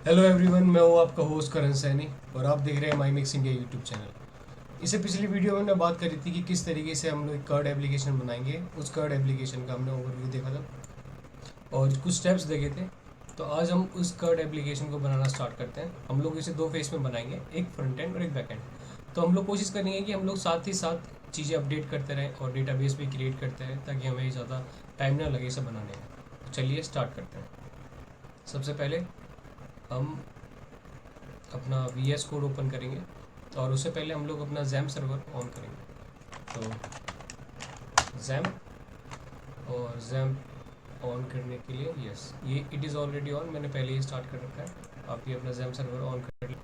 Hello everyone, मैं हूँ आपका होस्ट करण सैनी और आप देख रहे हैं माई मिक्स इंडिया यूट्यूब चैनल। इससे पिछली वीडियो में मैं बात करी थी कि किस तरीके से हम लोग एक कर्ड एप्लीकेशन बनाएंगे। उस कर्ड एप्लीकेशन का हमने ओवरव्यू देखा था और कुछ स्टेप्स देखे थे। तो आज हम उस कर्ड एप्लीकेशन को बनाना स्टार्ट करते हैं। हम लोग इसे दो फेस में बनाएंगे, एक फ्रंट एंड और एक बैक एंड। तो हम लोग कोशिश करेंगे कि हम लोग साथ ही साथ चीज़ें अपडेट करते रहें और डेटाबेस भी क्रिएट करते रहें ताकि हमें ज़्यादा टाइम ना लगे इसे बनाने में। तो चलिए स्टार्ट करते हैं। सबसे पहले हम अपना VS कोड ओपन करेंगे और उससे पहले हम लोग अपना जैम सर्वर ऑन करेंगे। तो जैम और जैम ऑन करने के लिए यस, ये इट इज़ ऑलरेडी ऑन, मैंने पहले ही स्टार्ट कर रखा है। आप ये अपना जैम सर्वर ऑन कर लें।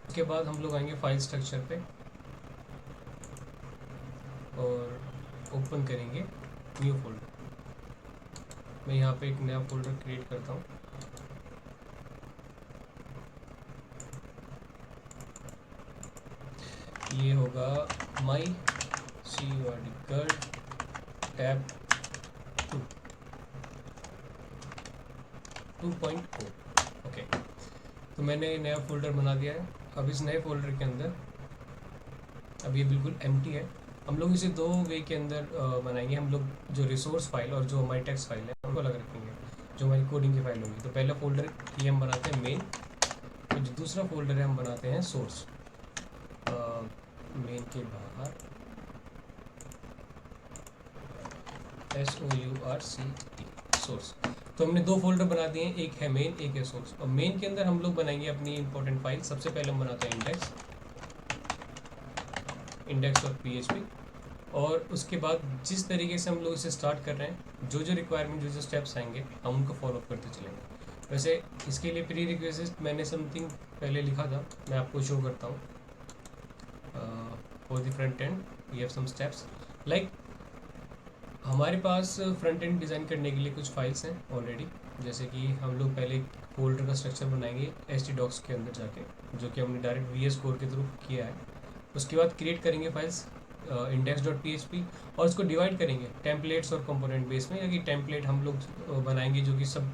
उसके बाद हम लोग आएंगे फाइल स्ट्रक्चर पे और ओपन करेंगे न्यू फोल्डर। मैं यहाँ पे एक नया फोल्डर क्रिएट करता हूँ। ये होगा माई CURD टैब 2.0। ओके, तो मैंने नया फोल्डर बना दिया है। अब इस नए फोल्डर के अंदर अब ये बिल्कुल एम्प्टी है। हम लोग इसे दो वे के अंदर बनाएंगे। हम लोग जो रिसोर्स फाइल और जो हमारी टेक्स्ट फाइल है उनको अलग रखेंगे, जो हमारी कोडिंग की फाइल होगी। तो पहला फोल्डर ये हम बनाते हैं मेन, और जो दूसरा फोल्डर है हम बनाते हैं सोर्स। मेन के बाहर SOURCE सोर्स। तो हमने दो फोल्डर बना दिए हैं, एक है मेन, एक है सोर्स। और मेन के अंदर हम लोग बनाएंगे अपनी इंपॉर्टेंट फाइल। सबसे पहले हम बनाते हैं index.php। और उसके बाद जिस तरीके से हम लोग इसे स्टार्ट कर रहे हैं, जो जो रिक्वायरमेंट, जो जो स्टेप्स आएंगे हम उनको फॉलो करते चलेंगे। वैसे इसके लिए प्री रिक्वेस्ट मैंने समथिंग पहले लिखा था, मैं आपको शो करता हूँ। For the front end we have some steps like, हमारे पास फ्रंट एंड डिज़ाइन करने के लिए कुछ फाइल्स हैं ऑलरेडी। जैसे कि हम लोग पहले एक फोल्डर का स्ट्रक्चर बनाएंगे htdocs के अंदर जाके, जो कि हमने डायरेक्ट VS कोड के थ्रू किया है। उसके बाद क्रिएट करेंगे फाइल्स index.php और उसको डिवाइड करेंगे टेम्पलेट्स और कंपोनेंट बेस में। यानी टेम्पलेट हम लोग बनाएंगे जो कि सब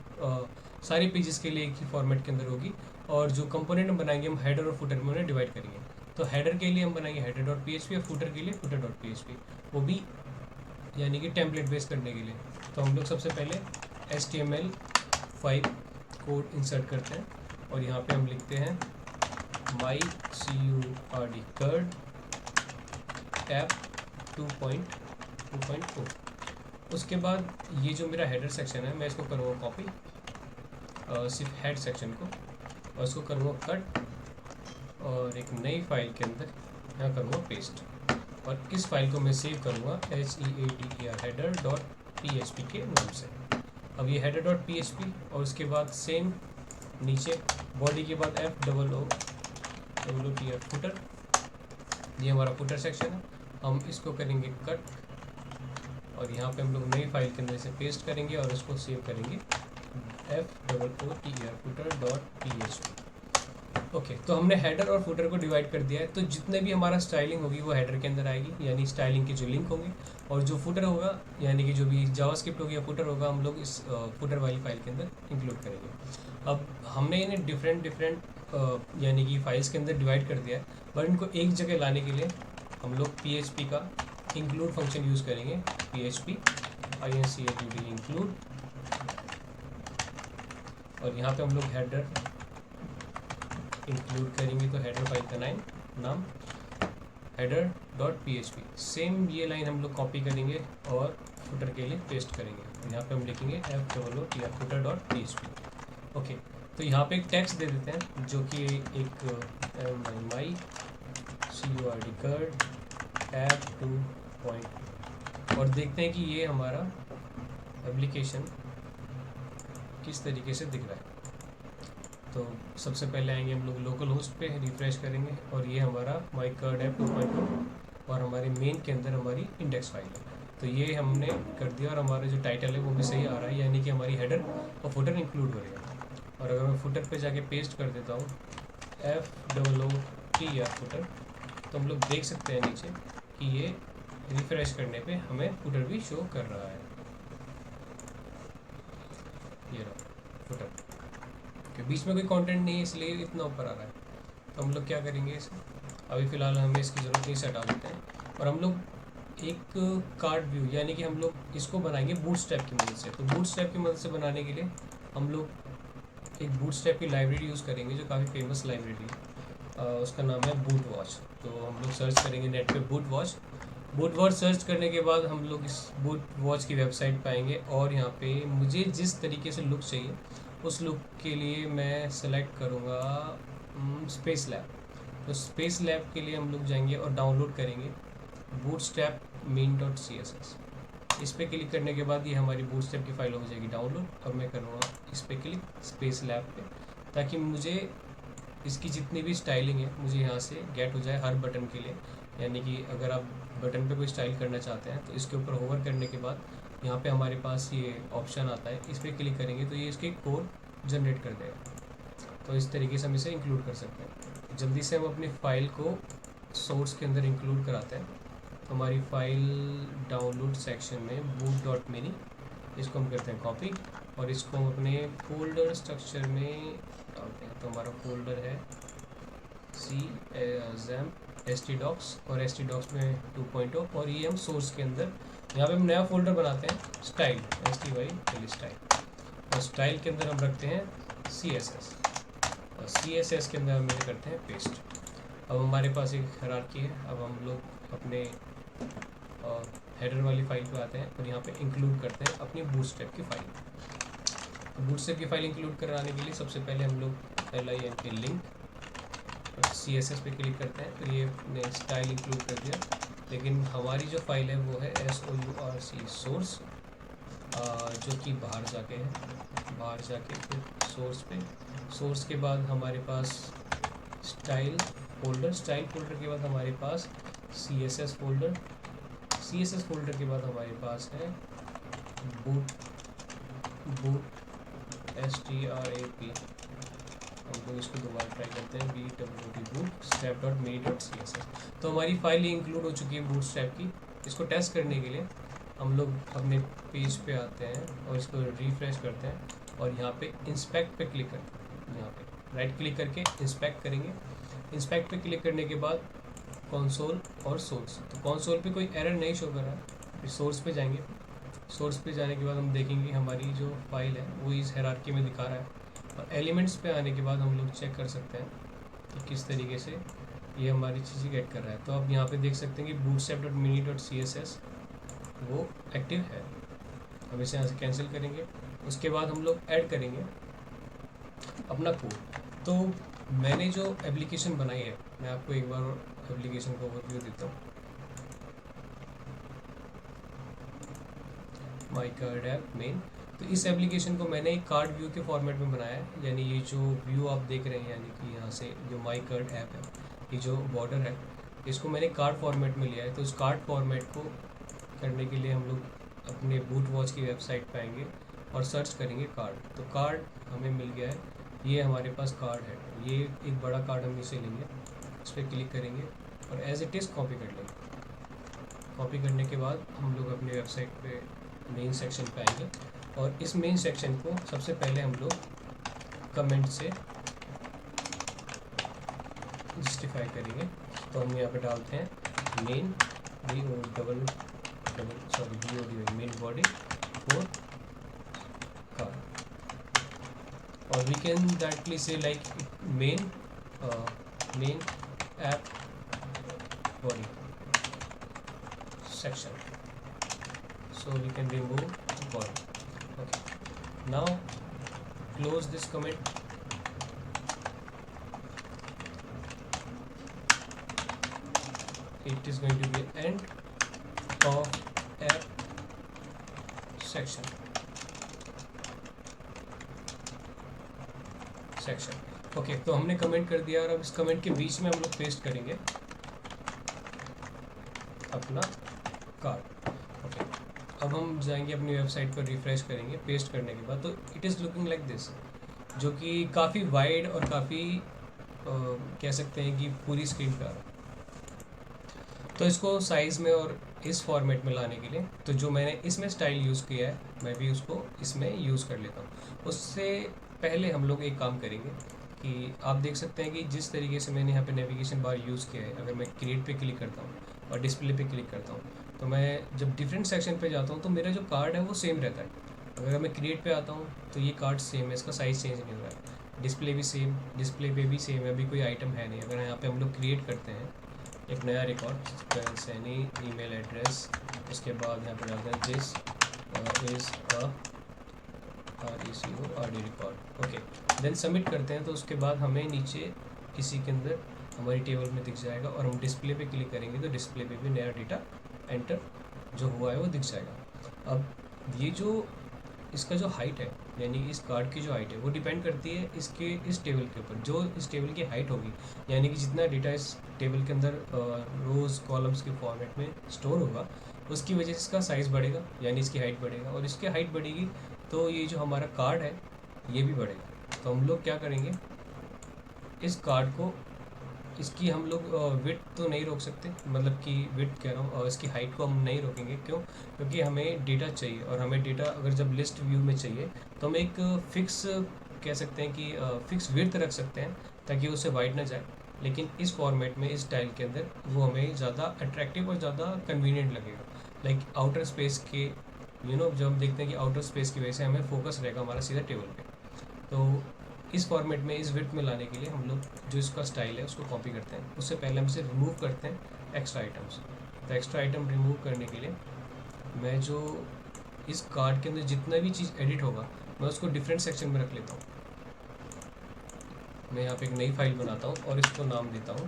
सारे पेजेस के लिए एक ही फॉर्मेट के अंदर होगी, और जो कंपोनेंट बनाएंगे हम हेडर और फुटर में उन्हें डिवाइड करेंगे। तो हेडर के लिए हम बनाएंगे header.php और फुटर के लिए footer.php, वो भी यानी कि टेम्पलेट बेस करने के लिए। तो हम लोग सबसे पहले HTML5 कोड इंसर्ट करते हैं और यहाँ पे हम लिखते हैं माई CURD टैब 2.2.4। उसके बाद ये जो मेरा हेडर सेक्शन है मैं इसको करूँगा कॉपी, सिर्फ हेड सेक्शन को, और इसको करूँगा कट और एक नई फाइल के अंदर यहाँ करूँगा पेस्ट। और इस फाइल को मैं सेव करूँगा header.php के नाम से। अब ये header.php और उसके बाद सेम नीचे बॉडी के बाद FOOTer, ये हमारा फुटर सेक्शन है। हम इसको करेंगे कट और यहाँ पे हम लोग नई फाइल के अंदर इसे पेस्ट करेंगे और इसको सेव करेंगे footer.php। ओके, तो हमने हेडर और फुटर को डिवाइड कर दिया है। तो जितने भी हमारा स्टाइलिंग होगी वो हेडर के अंदर आएगी, यानी स्टाइलिंग के जो लिंक होंगे, और जो फुटर होगा यानी कि जो भी जावास्क्रिप्ट होगी या फुटर होगा हम लोग इस फुटर वाली फाइल के अंदर इंक्लूड करेंगे। अब हमने इन्हें डिफरेंट यानी कि फाइल्स के अंदर डिवाइड कर दिया है, बट इनको एक जगह लाने के लिए हम लोग PHP का इंक्लूड फंक्शन यूज़ करेंगे। PHP include इंक्लूड, और यहाँ पे हम लोग हेडर इंक्लूड करेंगे। तो हेडर फाइल का नाम header.php। सेम ये लाइन हम लोग कॉपी करेंगे और फुटर के लिए पेस्ट करेंगे। यहाँ पे हम लिखेंगे footer.php। ओके, तो यहाँ पे एक टेक्स्ट दे देते हैं जो कि एक माई CURD टैब 2. और देखते हैं कि ये हमारा एप्लीकेशन किस तरीके से दिख रहा है। तो सबसे पहले आएंगे हम लोग लोकल होस्ट पे, रिफ्रेश करेंगे और ये हमारा माई कर्ड ऐप 2.0 और हमारे मेन के अंदर हमारी इंडेक्स फाइल है। तो ये हमने कर दिया और हमारा जो टाइटल है वो भी सही आ रहा है, यानी कि हमारी हेडर और फुटर इंक्लूड हो रही है। और अगर मैं फुटर पे जाके पेस्ट कर देता हूँ FOOTer फुटर, तो हम लोग देख सकते हैं नीचे कि ये रिफ्रेश करने पे हमें फुटर भी शो कर रहा है। ये रहा फुटर। ओके, बीच में कोई कंटेंट नहीं है इसलिए इतना ऊपर आ रहा है। तो हम लोग क्या करेंगे, इसे अभी फ़िलहाल हमें इसकी ज़रूरत नहीं, से हटा देते हैं। और हम लोग एक कार्ड व्यू यानी कि हम लोग इसको बनाएंगे बूटस्ट्रैप की मदद से। तो बूटस्ट्रैप की मदद से बनाने के लिए हम लोग एक बूटस्ट्रैप की लाइब्रेरी यूज़ करेंगे जो काफ़ी फेमस लाइब्रेरी है। उसका नाम है बूट वॉच। तो हम लोग सर्च करेंगे नेट पे boot watch. Boot watch search करने के बाद हम लोग इस बूट वॉच की वेबसाइट पाएंगे और यहाँ पे मुझे जिस तरीके से लुक चाहिए उस लुक के लिए मैं सेलेक्ट करूँगा स्पेस लैब। तो स्पेस लैब के लिए हम लोग जाएंगे और डाउनलोड करेंगे बूटस्ट्रैप main.css। इस पर क्लिक करने के बाद ये हमारी बूटस्ट्रैप की फाइल हो जाएगी डाउनलोड। और मैं करूँगा इस पर क्लिक स्पेस लैब पे, ताकि मुझे इसकी जितनी भी स्टाइलिंग है मुझे यहाँ से गेट हो जाए हर बटन के लिए। यानी कि अगर आप बटन पे कोई स्टाइल करना चाहते हैं तो इसके ऊपर होवर करने के बाद यहाँ पे हमारे पास ये ऑप्शन आता है, इस पर क्लिक करेंगे तो ये इसके कोड जनरेट कर देगा। तो इस तरीके से हम इसे इंक्लूड कर सकते हैं। जल्दी से हम अपनी फ़ाइल को सोर्स के अंदर इंक्लूड कराते हैं। तो हमारी फ़ाइल डाउनलोड सेक्शन में boot.mini, इसको हम करते हैं कॉपी और इसको हम अपने फोल्डर स्ट्रक्चर में डालते हैं। तो हमारा फोल्डर है htdocs और htdocs में 2.0 और ये हम सोर्स के अंदर यहाँ पे हम नया फोल्डर बनाते हैं स्टाइल स्टाइल। और स्टाइल के अंदर हम रखते हैं CSS और CSS के अंदर हम ये करते हैं पेस्ट। अब हमारे पास एक हायरार्की है। अब हम लोग अपने हेडर वाली फाइल पे आते हैं और यहाँ पे इंक्लूड करते हैं अपनी बूटस्ट्रैप की फाइल। बूटस्ट्रैप की फाइल इंक्लूड कराने के लिए सबसे पहले हम लोग LINK लिंक और CSS पे क्लिक करते हैं। तो ये ने स्टाइल इंक्लूड कर दिया, लेकिन हमारी जो फाइल है वो है sourc सोर्स, जो कि बाहर जाके फिर सोर्स के बाद हमारे पास स्टाइल फोल्डर के बाद हमारे पास CSS फोल्डर के बाद हमारे पास है बूट STRAP। हम लोग इसको दोबारा ट्राई करते हैं bootstrap.mini.css। तो हमारी फाइल ये इंक्लूड हो चुकी है बूटस्ट्रैप की। इसको टेस्ट करने के लिए हम लोग अपने पेज पे आते हैं और इसको रिफ्रेश करते हैं और यहाँ पे इंस्पेक्ट पे क्लिक करते हैं। यहाँ पे राइट क्लिक करके इंस्पेक्ट करेंगे। इंस्पेक्ट पे क्लिक करने के बाद कंसोल और सोर्स, तो कंसोल पे कोई एरर नहीं शो कर रहा है। फिर सोर्स पे जाएंगे। सोर्स पे जाने के बाद हम देखेंगे हमारी जो फाइल है वो इस हायरार्की में दिखा रहा है। और एलिमेंट्स पे आने के बाद हम लोग चेक कर सकते हैं कि किस तरीके से ये हमारी चीज़ें गेट कर रहा है। तो आप यहाँ पे देख सकते हैं कि bootstrap.mini.css वो एक्टिव है। हम इसे यहाँ से कैंसिल करेंगे। उसके बाद हम लोग ऐड करेंगे अपना कोड। तो मैंने जो एप्लीकेशन बनाई है, मैं आपको एक बार एप्लीकेशन का ओवरव्यू देता हूँ। My card app main. तो इस एप्लीकेशन को मैंने एक कार्ड व्यू के फॉर्मेट में बनाया है। यानी ये जो व्यू आप देख रहे हैं, यानी कि यहाँ से जो माई कार्ड ऐप है, ये जो बॉर्डर है, इसको मैंने कार्ड फॉर्मेट में लिया है। तो इस कार्ड फॉर्मेट को करने के लिए हम लोग अपने बूट वॉच की वेबसाइट पे आएंगे और सर्च करेंगे कार्ड। तो कार्ड हमें मिल गया है, ये हमारे पास कार्ड है। ये एक बड़ा कार्ड हम इसे लेंगे, इस पर क्लिक करेंगे और एज इट इज़ कॉपी कर लेंगे। कॉपी करने के बाद हम लोग अपनी वेबसाइट पे मेन सेक्शन पे आएंगे और इस मेन सेक्शन को सबसे पहले हम लोग कमेंट से जस्टिफाई करेंगे। तो हम यहाँ पे डालते हैं main main body for card. और वी कैन डायरेक्टली से like main app body section, so we can remove body. Okay, now close this comment. It is going to be end of app section. Okay, तो हमने comment कर दिया और अब इस comment के बीच में हम लोग पेस्ट करेंगे अपना कार्ड। ओके, अब हम जाएंगे अपनी वेबसाइट पर, रिफ्रेश करेंगे पेस्ट करने के बाद। तो it is looking like this, जो कि काफ़ी वाइड और काफ़ी कह सकते हैं कि पूरी स्क्रीन पर आ रहा है। तो इसको साइज़ में और इस फॉर्मेट में लाने के लिए, तो जो मैंने इसमें स्टाइल यूज़ किया है मैं भी उसको इसमें यूज़ कर लेता हूँ। उससे पहले हम लोग एक काम करेंगे कि आप देख सकते हैं कि जिस तरीके से मैंने यहाँ पे नेविगेशन बार यूज़ किया है, अगर मैं क्रिएट पे क्लिक करता हूँ और डिस्प्ले पे क्लिक करता हूँ, तो मैं जब डिफरेंट सेक्शन पे जाता हूँ तो मेरा जो कार्ड है वो सेम रहता है। अगर मैं क्रिएट पे आता हूँ तो ये कार्ड सेम है, इसका साइज़ चेंज नहीं हो रहा है। डिस्प्ले भी सेम, डिस्प्ले पे भी सेम है, अभी कोई आइटम है नहीं। अगर यहाँ पे हम लोग क्रिएट करते हैं एक नया record, current Saini email address, उसके बाद यहाँ पर डालते हैं this is a RECORD record, okay. Then submit करते हैं तो उसके बाद हमें नीचे इसी के अंदर हमारी टेबल में दिख जाएगा, और हम डिस्प्ले पे क्लिक करेंगे तो डिस्प्ले पे भी नया डेटा एंटर जो हुआ है वो दिख जाएगा। अब ये जो इसका जो हाइट है, यानी इस कार्ड की जो हाइट है वो डिपेंड करती है इसके इस टेबल के ऊपर। जो इस टेबल की हाइट होगी, यानी कि जितना डेटा इस टेबल के अंदर रोज़ कॉलम्स के फॉर्मेट में स्टोर होगा, उसकी वजह से इसका साइज़ बढ़ेगा, यानी इसकी हाइट बढ़ेगा। और इसकी हाइट बढ़ेगी तो ये जो हमारा कार्ड है ये भी बढ़ेगा। तो हम लोग क्या करेंगे, इस कार्ड को, इसकी हम लोग विड्थ तो नहीं रोक सकते, मतलब कि विड्थ कह रहा हूँ, और इसकी हाइट को हम नहीं रोकेंगे। क्यों? क्योंकि हमें डेटा चाहिए, और हमें डेटा अगर जब लिस्ट व्यू में चाहिए तो हम एक फिक्स कह सकते हैं कि फिक्स विड्थ रख सकते हैं ताकि उससे वाइड ना जाए। लेकिन इस फॉर्मेट में, इस स्टाइल के अंदर वो हमें ज़्यादा अट्रैक्टिव और ज़्यादा कन्वीनियंट लगेगा। लाइक आउटर स्पेस के जब हम देखते हैं कि आउटर स्पेस की वजह से हमें फोकस रहेगा हमारा सीधा टेबल पे। तो इस फॉर्मेट में, इस विड्थ में लाने के लिए हम लोग जो इसका स्टाइल है उसको कॉपी करते हैं। उससे पहले हम इसे रिमूव करते हैं एक्स्ट्रा आइटम्स। तो एक्स्ट्रा आइटम रिमूव करने के लिए मैं जो इस कार्ड के अंदर जितना भी चीज़ एडिट होगा मैं उसको डिफरेंट सेक्शन में रख लेता हूँ। मैं यहाँ पे एक नई फाइल बनाता हूँ और इसको नाम देता हूँ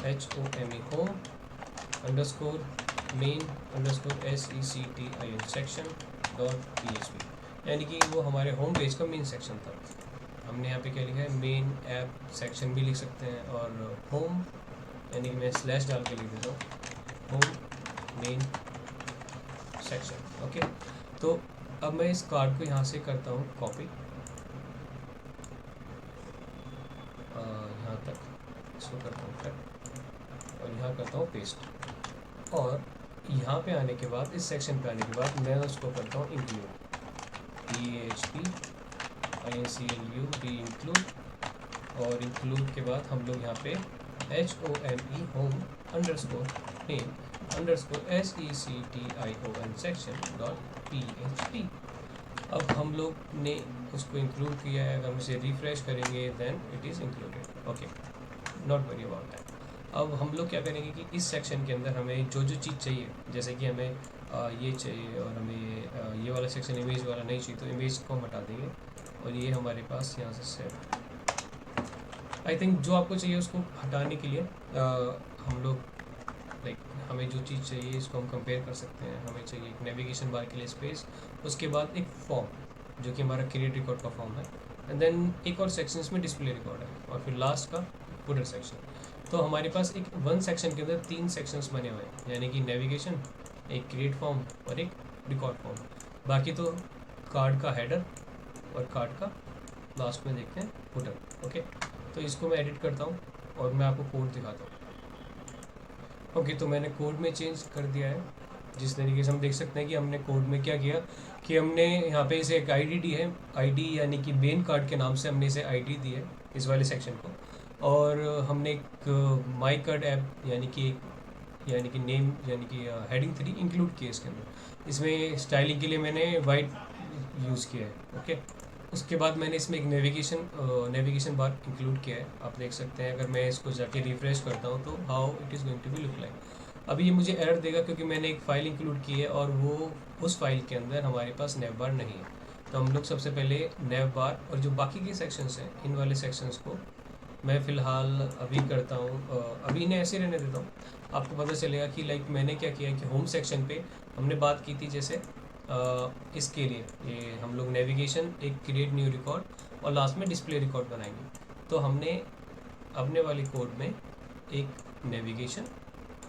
HOME home underscore main underscore SECTIN section.php, यानी कि वो हमारे होम पेज का मेन सेक्शन था। हमने यहाँ पे क्या लिखा है, मेन ऐप सेक्शन भी लिख सकते हैं, और होम यानी कि मैं स्लैश डाल के लिख देता हूँ होम मेन सेक्शन, ओके। तो अब मैं इस कार्ड को यहाँ से करता हूँ कॉपी यहाँ तक, इसको करता हूँ कट और यहाँ करता हूँ पेस्ट। और यहाँ पे आने के बाद, इस सेक्शन पे आने के बाद मैं उसको करता हूँ इंक्लूड, PHP इंक्लूड। और इंक्लूड के बाद हम लोग यहाँ पे HOME home underscore name underscore SECTION section.php। अब हम लोग ने उसको इंक्लूड किया है। अगर हम इसे रिफ्रेश करेंगे then it is included, okay, not worry about that. अब हम लोग क्या करेंगे कि इस सेक्शन के अंदर हमें जो जो चीज़ चाहिए, जैसे कि हमें ये चाहिए और हमें ये वाला सेक्शन इमेज वाला नहीं चाहिए, तो इमेज को हम हटा देंगे और ये हमारे पास यहाँ से सेव। आई थिंक जो आपको चाहिए उसको हटाने के लिए हम लोग लाइक हमें जो चीज़ चाहिए इसको हम कंपेयर कर सकते हैं। हमें चाहिए एक नेविगेशन बार के लिए स्पेस, उसके बाद एक फॉर्म जो कि हमारा क्रिएट रिकॉर्ड का फॉर्म है, एंड देन एक और सेक्शन इसमें डिस्प्ले रिकॉर्ड है, और फिर लास्ट का फुटर सेक्शन। तो हमारे पास एक वन सेक्शन के अंदर 3 सेक्शंस बने हुए हैं, यानी कि नेविगेशन, एक क्रिएट फॉर्म और एक रिकॉर्ड फॉर्म। बाकी तो कार्ड का हेडर और कार्ड का लास्ट में देखते हैं फुटर, ओके। तो इसको मैं एडिट करता हूँ और मैं आपको कोड दिखाता हूँ, ओके। तो मैंने कोड में चेंज कर दिया है। जिस तरीके से हम देख सकते हैं कि हमने कोड में क्या किया कि हमने यहाँ पे इसे एक आईडी दी है, आईडी यानी कि मेन कार्ड के नाम से हमने इसे आईडी दी है इस वाले सेक्शन को, और हमने एक माई कार्ड ऐप यानी कि नेम यानी कि हेडिंग 3 इंक्लूड किया इसके अंदर। इसमें स्टाइलिंग के लिए मैंने वाइट यूज़ किया है, ओके। उसके बाद मैंने इसमें एक नेविगेशन बार इंक्लूड किया है, आप देख सकते हैं। अगर मैं इसको जाके रिफ्रेश करता हूँ तो how it is going to be look like. अभी ये मुझे एरर देगा क्योंकि मैंने एक फ़ाइल इंक्लूड की है और वो उस फाइल के अंदर हमारे पास नेव बार नहीं है। तो हम लोग सबसे पहले नेव बार और जो बाकी के सेक्शंस हैं, इन वाले सेक्शंस को मैं फ़िलहाल अभी करता हूँ, अभी इन्हें ऐसे रहने देता हूँ। आपको पता चलेगा कि लाइक मैंने क्या किया कि होम सेक्शन पे हमने बात की थी, जैसे इसके लिए ये हम लोग नेविगेशन, एक क्रिएट न्यू रिकॉर्ड और लास्ट में डिस्प्ले रिकॉर्ड बनाएंगे। तो हमने अपने वाले कोड में एक नेविगेशन,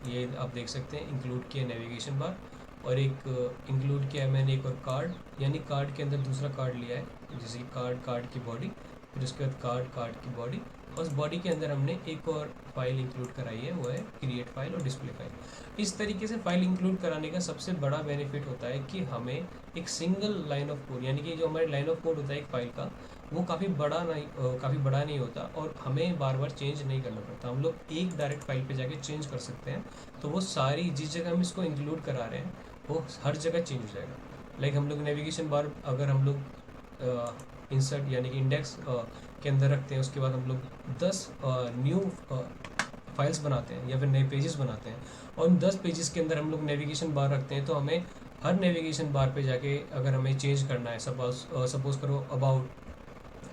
ये आप देख सकते हैं इंक्लूड किया नेविगेशन बार, और एक इंक्लूड किया है मैंने एक और कार्ड, यानी कार्ड के अंदर दूसरा कार्ड लिया है, जैसे कार्ड की बॉडी, फिर उसके बाद कार्ड की बॉडी उस बॉडी के अंदर हमने एक और फाइल इंक्लूड कराई है, वो है क्रिएट फाइल और डिस्प्ले फाइल। इस तरीके से फाइल इंक्लूड कराने का सबसे बड़ा बेनिफिट होता है कि हमें एक सिंगल लाइन ऑफ कोड, यानी कि जो हमारी लाइन ऑफ कोड होता है एक फाइल का, वो काफ़ी बड़ा नहीं होता और हमें बार बार चेंज नहीं करना पड़ता। हम लोग एक डायरेक्ट फाइल पे जाके चेंज कर सकते हैं, तो वो सारी जिस जगह हम इसको इंक्लूड करा रहे हैं वो हर जगह चेंज हो जाएगा। लाइक हम लोग नेविगेशन बार अगर हम लोग इंसर्ट यानी कि इंडेक्स के अंदर रखते हैं, उसके बाद हम लोग 10 न्यू फाइल्स बनाते हैं या फिर नए पेजेस बनाते हैं, और उन 10 पेजेस के अंदर हम लोग नेविगेशन बार रखते हैं, तो हमें हर नेविगेशन बार पे जाके अगर हमें चेंज करना है, सपोज करो अबाउट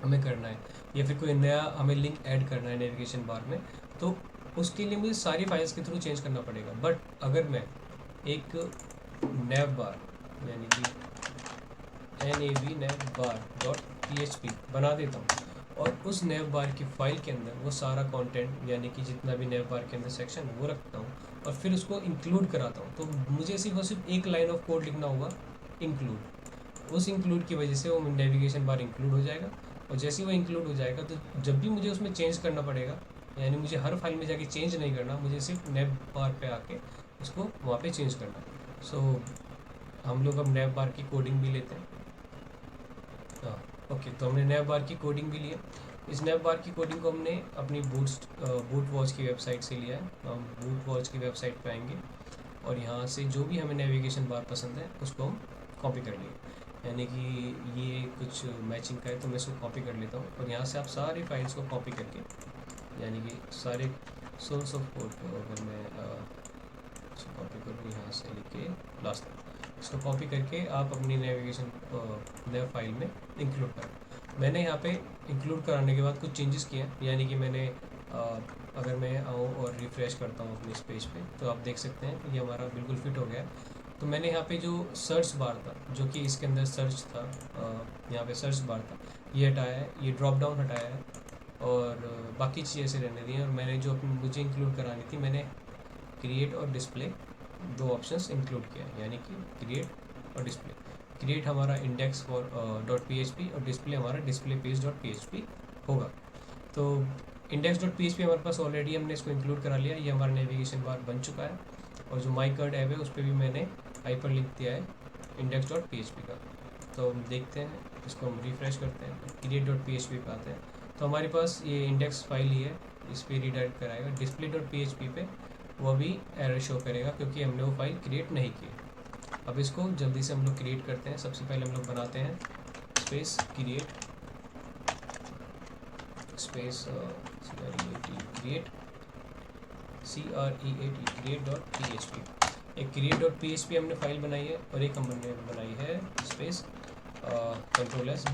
हमें करना है या फिर कोई नया हमें लिंक ऐड करना है नेविगेशन बार में, तो उसके लिए मुझे सारी फाइल्स के थ्रू चेंज करना पड़ेगा। बट अगर मैं एक nav बार यानी कि navbar.php बना देता हूँ और उस nav बार की फाइल के अंदर वो सारा कंटेंट यानी कि जितना भी nav बार के अंदर सेक्शन वो रखता हूँ और फिर उसको इंक्लूड कराता हूँ, तो मुझे सिर्फ एक लाइन ऑफ कोड लिखना होगा इंक्लूड। उस इंक्लूड की वजह से वो नेविगेशन बार इंक्लूड हो जाएगा, और जैसे ही वो इंक्लूड हो जाएगा तो जब भी मुझे उसमें चेंज करना पड़ेगा, यानी मुझे हर फाइल में जाके चेंज नहीं करना, मुझे सिर्फ nav बार पे आके उसको वहाँ पे चेंज करना है। सो हम लोग अब nav बार की कोडिंग भी लेते हैं। ओके, तो हमने nav बार की कोडिंग भी लिया। इस nav बार की कोडिंग को हमने अपनी बूट वॉच की वेबसाइट से लिया है। हम बूट वॉच की वेबसाइट पे आएंगे और यहाँ से जो भी हमें नेविगेशन बार पसंद है उसको हम कॉपी कर लेंगे। यानी कि ये कुछ मैचिंग का है तो मैं इसको कॉपी कर लेता हूँ, और यहाँ से आप सारी फाइल्स को कॉपी करके, यानी कि सारे सोर्स ऑफ कोड को अगर मैं इसको कॉपी करूँ यहाँ से लेके लास्ट तक, इसको कॉपी करके आप अपनी नेविगेशन नेव फाइल में इंक्लूड करें। मैंने यहाँ पे इंक्लूड कराने के बाद कुछ चेंजेस किए हैं, यानी कि मैंने अगर मैं आऊँ और रिफ़्रेश करता हूँ अपने इस पेज पे, तो आप देख सकते हैं ये हमारा बिल्कुल फिट हो गया है। तो मैंने यहाँ पे जो सर्च बार था, जो कि इसके अंदर सर्च था, यहाँ पे सर्च बार था, ये हटाया है, ये ड्रॉप डाउन हटाया है, और बाकी चीज़ें ऐसे रहने दी हैं। और मैंने जो मुझे इंक्लूड करानी थी, मैंने क्रिएट और डिस्प्ले दो ऑप्शंस इंक्लूड किया है, यानी कि क्रिएट और डिस्प्ले। क्रिएट हमारा इंडेक्स फॉर .php और डिस्प्ले हमारा डिस्प्ले पेज .php होगा। तो इंडेक्स .php हमारे पास ऑलरेडी हमने इसको इंक्लूड करा लिया, ये हमारा नेविगेशन बार बन चुका है, और जो माई कार्ड ऐप है उस पर भी मैंने हाइपर लिंक दिया है इंडेक्स .php का। तो हम देखते हैं, इसको हम रिफ्रेश करते हैं, क्रिएट .php पे आते हैं, तो हमारे पास ये इंडेक्स फाइल ही है, इस पर रीडायरेक्ट कराएगा। डिस्प्ले .php पे वो भी एरर शो करेगा क्योंकि हमने वो फाइल क्रिएट नहीं की। अब इसको जल्दी से हम लोग क्रिएट करते हैं। सबसे पहले हम लोग बनाते हैं स्पेस क्रिएट स्पेस क्रिएट क्रिएट.php। एक क्रिएट.php हमने फाइल बनाई है, और एक हमने बनाई है स्पेस कंट्रोल-S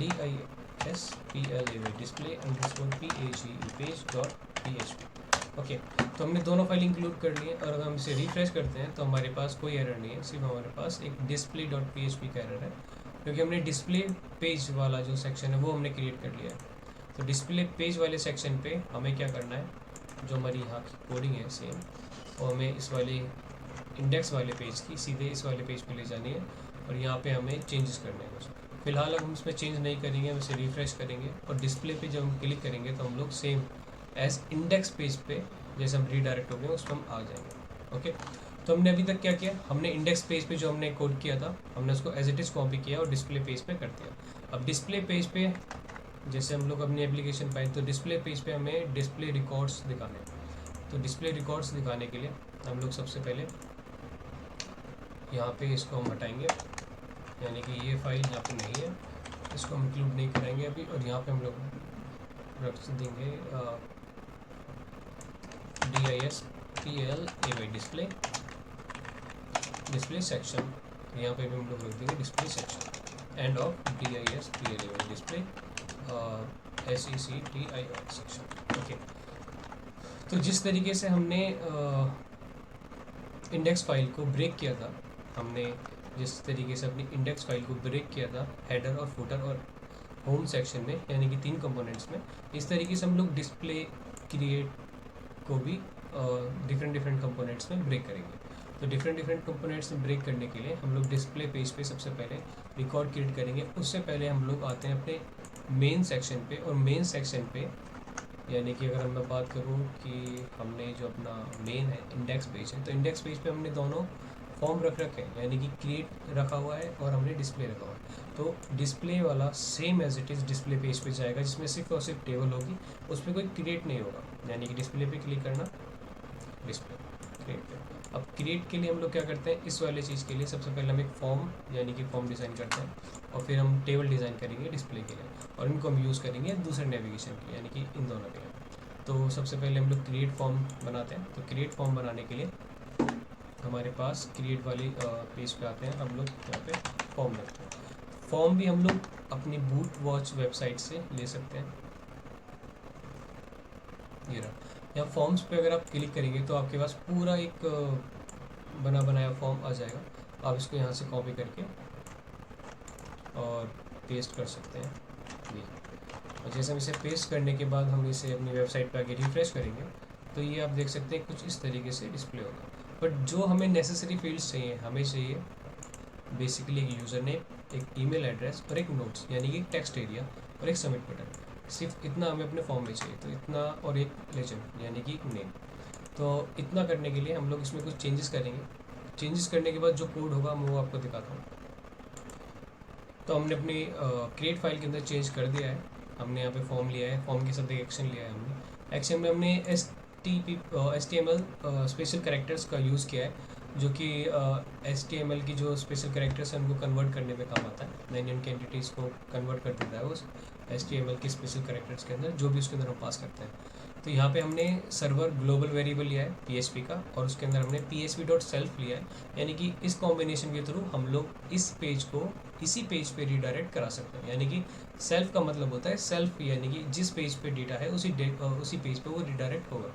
डिस्प्ले अंडरस्कोर पेज.php। ओके, तो हमने दोनों फाइल इंक्लूड कर लिए, और अगर हम इसे रिफ्रेश करते हैं तो हमारे पास कोई एरर नहीं है, सिर्फ हमारे पास एक display.php का एरर है, क्योंकि हमने डिस्प्ले पेज वाला जो सेक्शन है वो हमने क्रिएट कर लिया है। तो डिस्प्ले पेज वाले सेक्शन पे हमें क्या करना है, जो हमारी यहाँ की कोडिंग है सेम, वो हमें इस वाले इंडेक्स वाले पेज की सीधे इस वाले पेज पे ले जानी है, और यहाँ पे हमें चेंजेस करने हैं। फिलहाल हम इसमें चेंज नहीं करेंगे, हम इसे रिफ्रेश करेंगे, और डिस्प्ले पे जब हम क्लिक करेंगे तो हम लोग सेम एज इंडेक्स पेज पे जैसे हम रीडायरेक्ट हो गए उस पर हम आ जाएंगे। ओके, तो हमने अभी तक क्या किया, हमने इंडेक्स पेज पे जो हमने कोड किया था हमने उसको एज इट इज़ कॉपी किया और डिस्प्ले पेज पे कर दिया। अब डिस्प्ले पेज पे जैसे हम लोग अपनी एप्लीकेशन पाए, तो डिस्प्ले पेज पे हमें डिस्प्ले रिकॉर्ड्स दिखाने हैं। तो डिस्प्ले रिकॉर्ड्स दिखाने के लिए हम लोग सबसे पहले यहाँ पे इसको हम हटाएंगे, यानी कि ये फाइल यहाँ पे नहीं है, इसको हम इंक्लूड नहीं करेंगे अभी, और यहाँ पे हम लोग रख देंगे DISPLAY डिस्प्ले सेक्शन। यहाँ पे भी हम लोग रख देंगे display section, end of DISPLAY display SECTION section. Okay, तो जिस तरीके से हमने इंडेक्स फाइल को ब्रेक किया था, हमने जिस तरीके से अपनी इंडेक्स फाइल को ब्रेक किया था हेडर और फुटर और होम सेक्शन में, यानी कि 3 कंपोनेंट्स में, इस तरीके से हम लोग डिस्प्ले क्रिएट को भी डिफरेंट कंपोनेंट्स में ब्रेक करेंगे। तो डिफरेंट कंपोनेंट्स में ब्रेक करने के लिए हम लोग डिस्प्ले पेज पे सबसे पहले रिकॉर्ड क्रिएट करेंगे। उससे पहले हम लोग आते हैं अपने मेन सेक्शन पे, और मेन सेक्शन पे यानी कि अगर मैं बात करूँ कि हमने जो अपना मेन है इंडेक्स पेज है, तो इंडेक्स पेज पे हमने दोनों फॉर्म रख रखे हैं, यानी कि क्रिएट रखा हुआ है और हमने डिस्प्ले रखा हुआ है। तो डिस्प्ले वाला same as it is display page पे जाएगा, जिसमें सिर्फ और सिर्फ टेबल होगी, उस पर कोई क्रिएट नहीं होगा। यानी कि डिस्प्ले पे क्लिक करना, डिस्प्ले क्रिएट पे। अब क्रिएट के लिए हम लोग क्या करते हैं, इस वाले चीज़ के लिए सबसे पहले हम एक फॉर्म यानी कि फॉर्म डिज़ाइन करते हैं, और फिर हम टेबल डिज़ाइन करेंगे डिस्प्ले के लिए, और इनको हम यूज़ करेंगे दूसरे नेविगेशन के, यानी कि इन दोनों के लिए। तो सबसे पहले हम लोग क्रिएट फॉर्म बनाते हैं। तो क्रिएट फॉर्म बनाने के लिए हमारे पास क्रिएट वाली पेज पे आते हैं, हम लोग यहाँ पे फॉर्म रखते हैं। फॉर्म भी हम लोग अपनी बूट वॉच वेबसाइट से ले सकते हैं। ये रहा, यहाँ फॉर्म्स पे अगर आप क्लिक करेंगे तो आपके पास पूरा एक बना बनाया फॉर्म आ जाएगा। आप इसको यहाँ से कॉपी करके और पेस्ट कर सकते हैं ये। और जैसे हम इसे पेस्ट करने के बाद हम इसे अपनी वेबसाइट पे आके रिफ्रेश करेंगे, तो ये आप देख सकते हैं कुछ इस तरीके से डिस्प्ले होगा। बट जो हमें नेसेसरी फील्ड्स चाहिए, हमें चाहिए बेसिकली एक यूज़र नेम, एक ईमेल एड्रेस और एक नोट्स यानी कि टेक्स्ट एरिया और एक सबमिट बटन। सिर्फ इतना हमें अपने फॉर्म में चाहिए, तो इतना और एक लेजेंड यानी कि नेम। तो इतना करने के लिए हम लोग इसमें कुछ चेंजेस करेंगे। चेंजेस करने के बाद जो कोड होगा मैं वो आपको दिखाता हूँ। तो हमने अपनी क्रिएट फाइल के अंदर चेंज कर दिया है। हमने यहाँ पे फॉर्म लिया है, फॉर्म के साथ एक एक्शन लिया है हमने। एक्शन में हमने HTML स्पेशल कैरेक्टर्स का यूज़ किया है, जो कि HTML की जो स्पेशल कैरेक्टर्स हैं उनको कन्वर्ट करने में काम आता है। नई उनकी एंटिटीज़ को कन्वर्ट कर देता है उस HTML की स्पेशल कैरेक्टर्स के अंदर, जो भी उसके अंदर हम पास करते हैं। तो यहाँ पे हमने सर्वर ग्लोबल वेरिएबल लिया है PHP का, और उसके अंदर हमने php.self लिया है। यानी कि इस कॉम्बिनेशन के थ्रू हम लोग इस पेज को इसी पेज पे रिडायरेक्ट करा सकते हैं। यानी कि सेल्फ का मतलब होता है सेल्फ, यानी कि जिस पेज पे डेटा है उसी पेज पे वो रिडायरेक्ट होगा।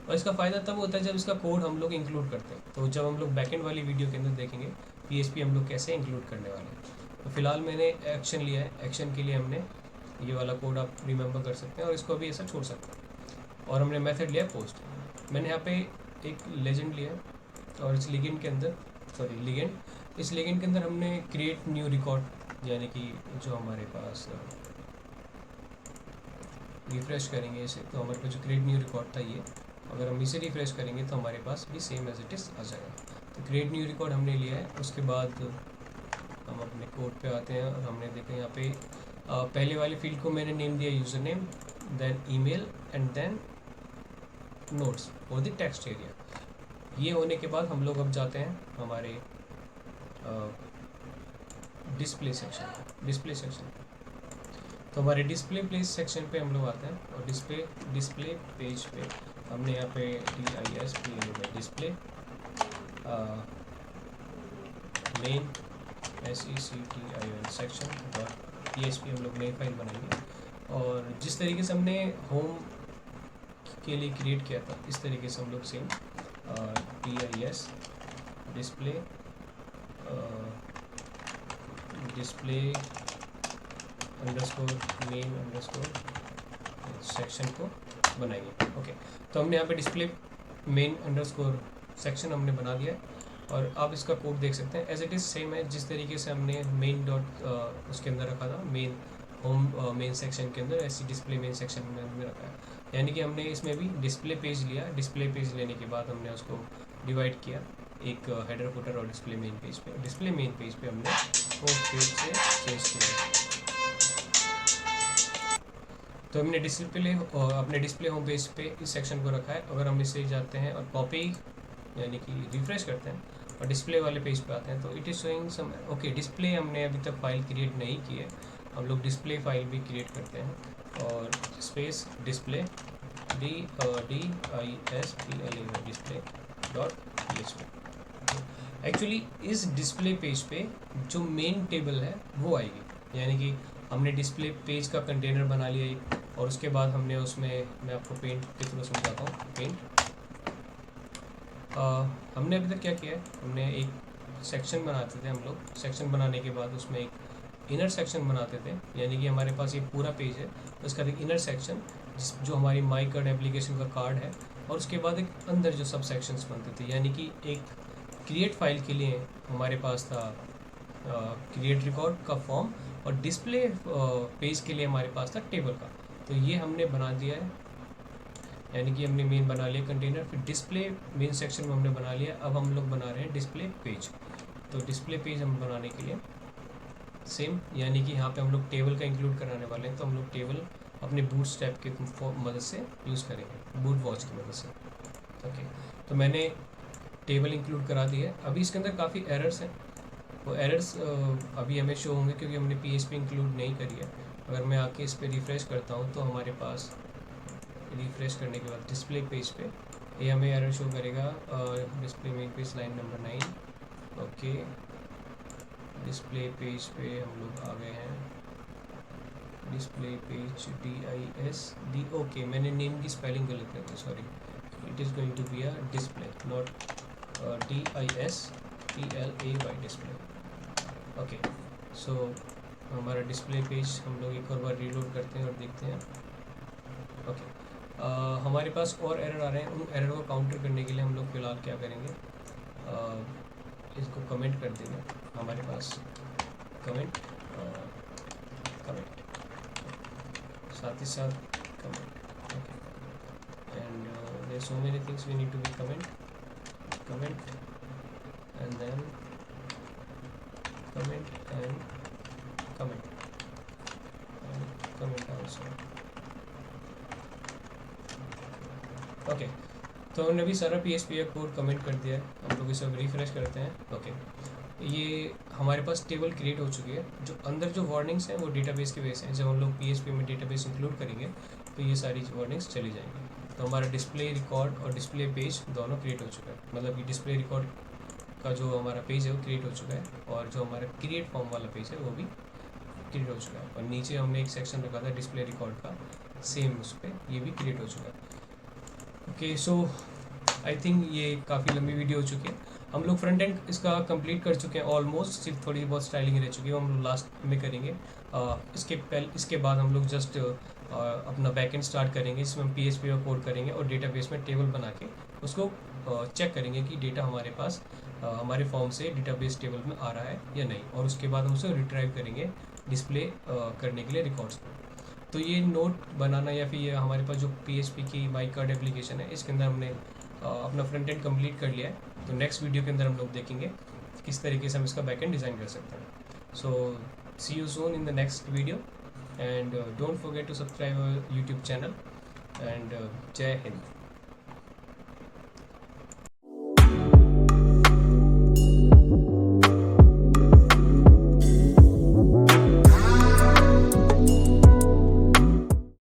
और इसका फ़ायदा तब होता है जब इसका कोड हम लोग इंक्लूड करते हैं। तो जब हम लोग बैकएंड वाली वीडियो के अंदर देखेंगे PHP हम लोग कैसे इंक्लूड करने वाले हैं। तो फिलहाल मैंने एक्शन लिया है, एक्शन के लिए हमने ये वाला कोड आप रिमेंबर कर सकते हैं और इसको भी ऐसा छोड़ सकते हैं। और हमने मेथड लिया पोस्ट। मैंने यहाँ पे एक लेजेंड लिया है, और इस लिगेंड के अंदर इस लिगेंड के अंदर हमने क्रिएट न्यू रिकॉर्ड, यानी कि जो हमारे पास रिफ्रेश करेंगे इसे, तो हमारे पास जो क्रिएट न्यू रिकॉर्ड था ये, अगर हम इसे रिफ्रेश करेंगे तो हमारे पास भी सेम एज इट इज़ आ जाएगा। तो क्रिएट न्यू रिकॉर्ड हमने लिया है। उसके बाद हम अपने कोड पे आते हैं, और हमने देखा यहाँ पे पहले वाली फील्ड को मैंने नेम दिया user name, then email and then notes और द टेक्स्ट एरिया। ये होने के बाद हम लोग अब जाते हैं हमारे डिस्प्ले सेक्शन। तो हमारे डिस्प्ले प्लेस सेक्शन पे हम लोग आते हैं, और डिस्प्ले पेज पे हमने यहाँ पे डिस्प्ले मेन सेक्शन .php हम लोग नई फाइल बनाएंगे। और जिस तरीके से हमने होम के लिए क्रिएट किया था, इस तरीके से हम लोग same display underscore main underscore section को बनाएंगे। ओके, तो हमने यहाँ पे डिस्प्ले मेन अंडरस्कोर सेक्शन हमने बना दिया है, और आप इसका कोड देख सकते हैं एज इट इज़ सेम है जिस तरीके से हमने मेन डॉट उसके अंदर रखा था, मेन होम मेन सेक्शन के अंदर, ऐसी डिस्प्ले मेन सेक्शन में हमने रखा है। यानी कि हमने इसमें भी डिस्प्ले पेज लिया। डिस्प्ले पेज लेने के बाद हमने उसको डिवाइड किया एक हेडर फुटर और डिस्प्ले मेन पेज पे। डिस्प्ले मेन पेज पे हमने होम पेज से चेंज किया। तो हमने अपने डिस्प्ले होम पेज पे इस सेक्शन को रखा है। अगर हम इसे जाते हैं और कॉपी यानी कि रिफ्रेश करते हैं और डिस्प्ले वाले पेज पे आते हैं, तो it is showing some okay. Display हमने अभी तक फाइल क्रिएट नहीं की है, हम लोग डिस्प्ले फाइल भी क्रिएट करते हैं, और space display DISPLE display .php। Actually इस डिस्प्ले पेज पे जो मेन टेबल है वो आएगी। यानी कि हमने डिस्प्ले पेज का कंटेनर बना लिया एक, और उसके बाद हमने उसमें, मैं आपको पेंट के थ्रू समझाता हूँ। हमने अभी तक क्या किया है, हमने एक सेक्शन बनाते थे हम लोग। सेक्शन बनाने के बाद उसमें एक इनर सेक्शन बनाते थे, यानी कि हमारे पास ये पूरा पेज है, उसका एक इनर सेक्शन जो हमारी माई कार्ड एप्लीकेशन का कार्ड है, और उसके बाद एक अंदर जो सब सेक्शंस बनते थे। यानी कि एक क्रिएट फाइल के लिए हमारे पास था क्रिएट रिकॉर्ड का फॉर्म, और डिस्प्ले पेज के लिए हमारे पास था टेबल का। तो ये हमने बना दिया है यानी कि हमने मेन बना लिया कंटेनर। फिर डिस्प्ले मेन सेक्शन में हमने बना लिया। अब हम लोग बना रहे हैं डिस्प्ले पेज। तो डिस्प्ले पेज हम बनाने के लिए सेम, यानी कि यहाँ पे हम लोग टेबल का इंक्लूड कराने वाले हैं। तो हम लोग टेबल अपने बूट स्ट्रैप के मदद से यूज़ करेंगे, बूट वॉच की मदद से। ओके, तो मैंने टेबल इंक्लूड करा दी है। अभी इसके अंदर काफ़ी एरर्स हैं, वो एरर्स अभी हमें शो होंगे क्योंकि हमने PHP इंक्लूड नहीं करी है। अगर मैं आके इस पर रिफ़्रेश करता हूँ तो हमारे पास रिफ़्रेश करने के बाद डिस्प्ले पेज पे ये हमें एरर शो करेगा, display main page line number 9। Okay, display page पे हम लोग आ गए हैं। Display page DISD। ओके, मैंने नेम की स्पेलिंग गलत कर दी, sorry. It is going to be a display, not DISPLAY display. Okay, so हमारा डिस्प्ले पेज हम लोग एक और बार रीलोड करते हैं और देखते हैं। ओके, हमारे पास और एरर आ रहे हैं। उन एरर को काउंटर करने के लिए हम लोग फ़िलहाल क्या करेंगे, इसको कमेंट कर देंगे। हमारे पास कमेंट साथ ही साथ comment. Okay, and there so many things we need to be comment and then comment and comment also. Okay, तो हमने अभी सारा PHP का कोड कमेंट कर दिया है। हम लोग इसे रिफ्रेश करते हैं। ओके, ये हमारे पास टेबल क्रिएट हो चुकी है। जो अंदर जो वार्निंग्स हैं वो डेटाबेस के बेस हैं। जब हम लोग PHP में डेटाबेस इंक्लूड करेंगे तो ये सारी वार्निंग्स चली जाएंगी। तो हमारा डिस्प्ले रिकॉर्ड और डिस्प्ले पेज दोनों क्रिएट हो चुका है। मतलब कि डिस्प्ले रिकॉर्ड का जो हमारा पेज है वो क्रिएट हो चुका है, और जो हमारा क्रिएट फॉर्म वाला पेज है वो भी क्रिएट हो चुका है। और नीचे हमने एक सेक्शन रखा था डिस्प्ले रिकॉर्ड का, सेम उस पर ये भी क्रिएट हो चुका है। ओके, सो आई थिंक ये काफ़ी लंबी वीडियो हो चुकी है। हम लोग फ्रंट एंड इसका कंप्लीट कर चुके हैं ऑलमोस्ट, सिर्फ थोड़ी बहुत स्टाइलिंग रह चुकी है, वो हम लोग लास्ट में करेंगे। इसके बाद हम लोग जस्ट अपना बैकएंड स्टार्ट करेंगे, जिसमें हम PHP का कोड करेंगे और डेटाबेस में टेबल बना के उसको चेक करेंगे कि डेटा हमारे पास हमारे फॉर्म से डेटाबेस टेबल में आ रहा है या नहीं, और उसके बाद हम उसे रिट्राइव करेंगे डिस्प्ले करने के लिए रिकॉर्ड्स को। तो ये नोट बनाना या फिर ये हमारे पास जो PHP की माई कार्ड एप्लीकेशन है, इसके अंदर हमने अपना फ्रंट एंड कंप्लीट कर लिया है। तो नेक्स्ट वीडियो के अंदर हम लोग देखेंगे किस तरीके से हम इसका बैक एंड डिज़ाइन कर सकते हैं। So see you soon in the next video and don't forget to subscribe our YouTube channel and जय हिंद।